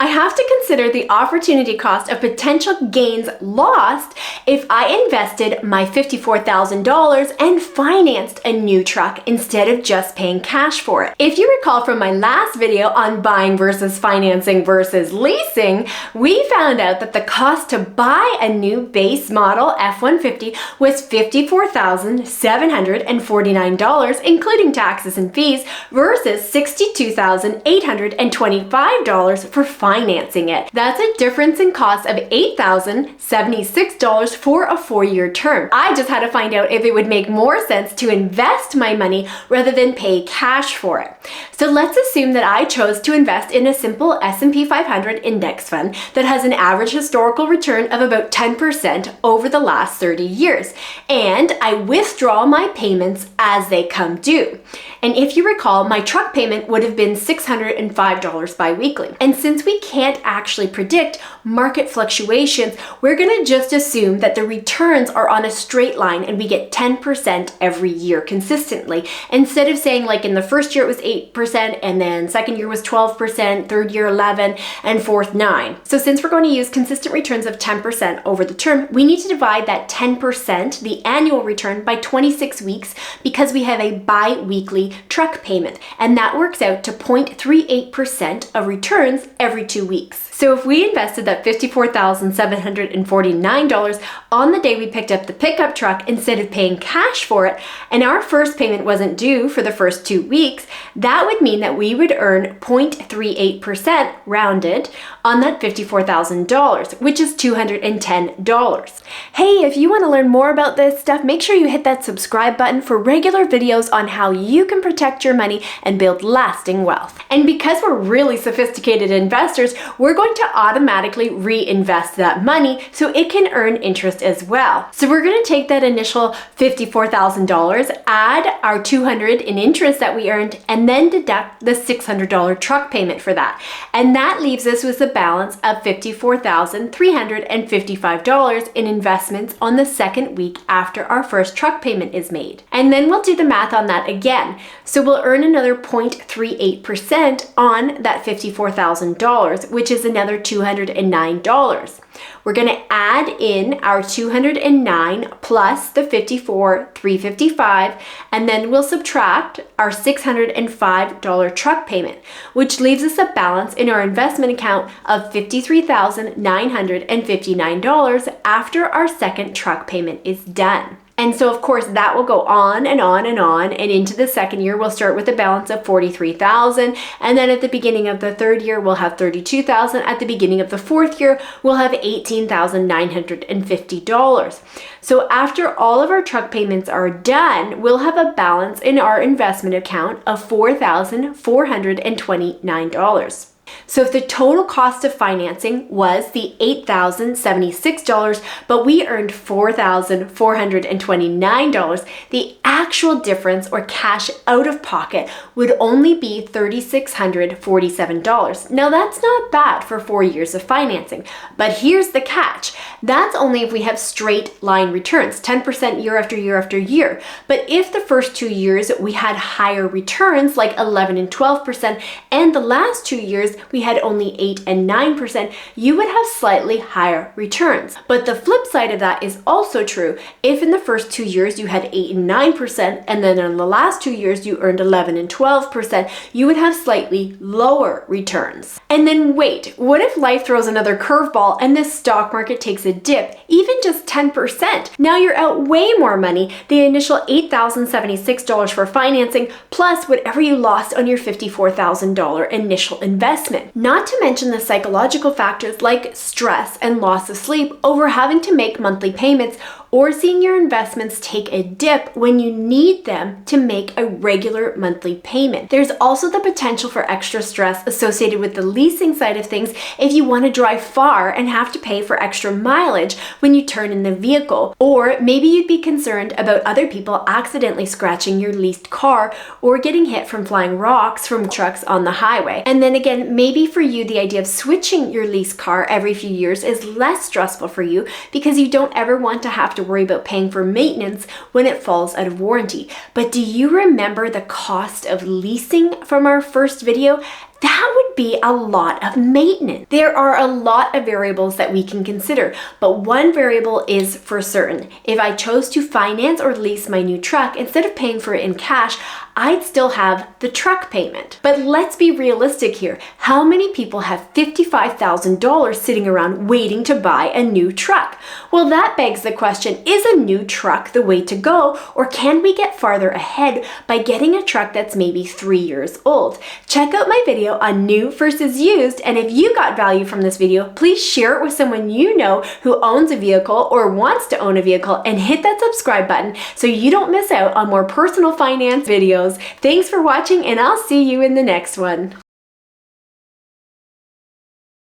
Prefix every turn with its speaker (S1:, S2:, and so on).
S1: I have to consider the opportunity cost of potential gains lost if I invested my $54,000 and financed a new truck instead of just paying cash for it. If you recall from my last video on buying versus financing versus leasing, we found out that the cost to buy a new base model F-150 was $54,749, including taxes and fees, versus $62,825 for financing it. That's a difference in cost of $8,076 for a 4-year term. I just had to find out if it would make more sense to invest my money rather than pay cash for it. So let's assume that I chose to invest in a simple S&P 500 index fund that has an average historical return of about 10% over the last 30 years, and I withdraw my payments as they come due. And if you recall, my truck payment would have been $605 bi-weekly. And since we can't actually predict market fluctuations, we're gonna just assume that the returns are on a straight line and we get 10% every year consistently. Instead of saying like in the first year it was 8% and then second year was 12%, third year 11, and fourth 9. So since we're going to use consistent returns of 10% over the term, we need to divide that 10%, the annual return, by 26 weeks because we have a bi-weekly truck payment, and that works out to 0.38% of returns every 2 weeks. So if we invested that $54,749 on the day we picked up the pickup truck instead of paying cash for it, and our first payment wasn't due for the first 2 weeks, that would mean that we would earn 0.38% rounded on that $54,000, which is $210. Hey, if you want to learn more about this stuff, make sure you hit that subscribe button for regular videos on how you can protect your money and build lasting wealth. And because we're really sophisticated investors, we're going to automatically reinvest that money so it can earn interest as well. So we're going to take that initial $54,000, add our $200 in interest that we earned, and then deduct the $600 truck payment for that. And that leaves us with a balance of $54,355 in investments on the second week after our first truck payment is made. And then we'll do the math on that again. So we'll earn another 0.38% on that $54,000, which is another $209. We're going to add in our 209 plus the 54,355, and then we'll subtract our $605 truck payment, which leaves us a balance in our investment account of $53,959 after our second truck payment is done. And so, of course, that will go on and on and on. And into the second year, we'll start with a balance of $43,000. And then at the beginning of the third year, we'll have $32,000. At the beginning of the fourth year, we'll have $18,950. So after all of our truck payments are done, we'll have a balance in our investment account of $4,429. So if the total cost of financing was the $8,076, but we earned $4,429, the actual difference or cash out of pocket would only be $3,647. Now that's not bad for 4 years of financing, but here's the catch. That's only if we have straight line returns, 10% year after year after year. But if the first 2 years we had higher returns like 11 and 12%, and the last 2 years we had only 8 and 9%, you would have slightly higher returns. But the flip side of that is also true. If in the first 2 years you had 8 and 9%, and then in the last 2 years you earned 11 and 12%, you would have slightly lower returns. And then wait, what if life throws another curveball and the stock market takes a dip, even just 10%? Now you're out way more money, the initial $8,076 for financing, plus whatever you lost on your $54,000 initial investment. Not to mention the psychological factors like stress and loss of sleep over having to make monthly payments or seeing your investments take a dip when you need them to make a regular monthly payment. There's also the potential for extra stress associated with the leasing side of things if you want to drive far and have to pay for extra mileage when you turn in the vehicle. Or maybe you'd be concerned about other people accidentally scratching your leased car or getting hit from flying rocks from trucks on the highway. And then again, maybe for you, the idea of switching your leased car every few years is less stressful for you because you don't ever want to have to worry about paying for maintenance when it falls out of warranty. But do you remember the cost of leasing from our first video? that would be a lot of maintenance. There are a lot of variables that we can consider, but one variable is for certain. If I chose to finance or lease my new truck instead of paying for it in cash, I'd still have the truck payment. But let's be realistic here. How many people have $55,000 sitting around waiting to buy a new truck? Well, that begs the question, is a new truck the way to go, or can we get farther ahead by getting a truck that's maybe 3 years old? Check out my video on new versus used, and if you got value from this video, please share it with someone you know who owns a vehicle or wants to own a vehicle, and hit that subscribe button so you don't miss out on more personal finance videos. Thanks for watching, and I'll see you in the next one.